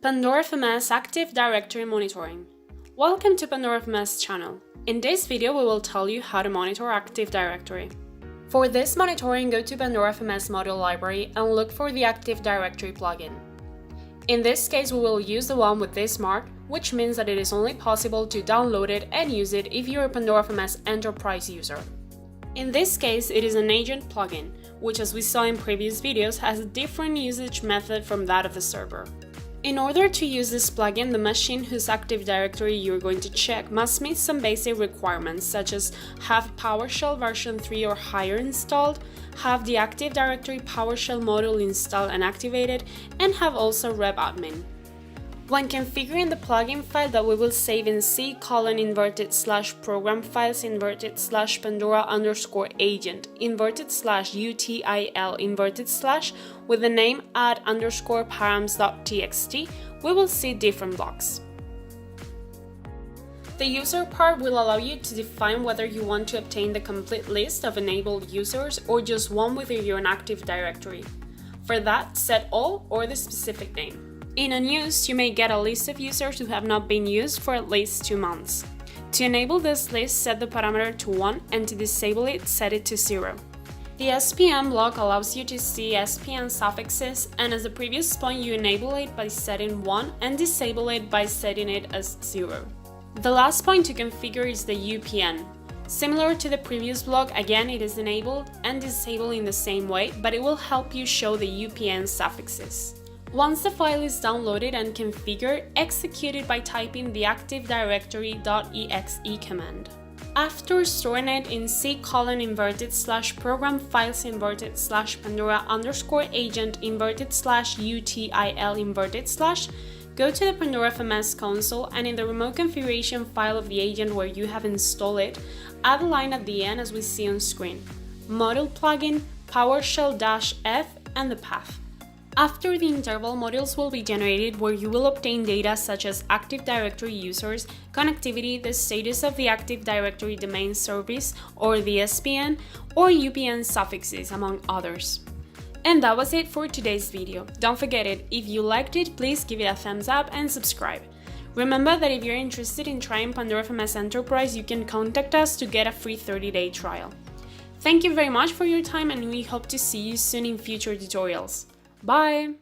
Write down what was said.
Pandora FMS Active Directory Monitoring. Welcome to Pandora FMS channel. In this video, we will tell you how to monitor Active Directory. For this monitoring, go to Pandora FMS module library and look for the Active Directory plugin. In this case, we will use the one with this mark, which means that it is only possible to download it and use it if you're a Pandora FMS Enterprise user. In this case, it is an agent plugin, which, as we saw in previous videos, has a different usage method from that of the server. In order to use this plugin, the machine whose Active Directory you're going to check must meet some basic requirements, such as have PowerShell version 3 or higher installed, have the Active Directory PowerShell module installed and activated, and have also repadmin. When configuring the plugin file that we will save in C:/program files /pandora_agent/util/ with the name add_params.txt, we will see different blocks. The user part will allow you to define whether you want to obtain the complete list of enabled users or just one with your Active Directory. For that, set all or the specific name. In unused, you may get a list of users who have not been used for at least 2 months. To enable this list, set the parameter to 1 and to disable it, set it to 0. The SPN block allows you to see SPN suffixes, and as the previous point, you enable it by setting 1 and disable it by setting it as 0. The last point to configure is the UPN. Similar to the previous block, again it is enabled and disabled in the same way, but it will help you show the UPN suffixes. Once the file is downloaded and configured, execute it by typing the Active Directory.exe command. After storing it in C:/program files /pandora_agent/util/, go to the Pandora FMS console and in the remote configuration file of the agent where you have installed it, add a line at the end as we see on screen: module plugin, PowerShell-F, and the path. After the interval, modules will be generated where you will obtain data such as Active Directory users, connectivity, the status of the Active Directory domain service or the SPN, or UPN suffixes, among others. And that was it for today's video. Don't forget it, if you liked it, please give it a thumbs up and subscribe. Remember that if you're interested in trying Pandora FMS Enterprise, you can contact us to get a free 30-day trial. Thank you very much for your time, and we hope to see you soon in future tutorials. Bye!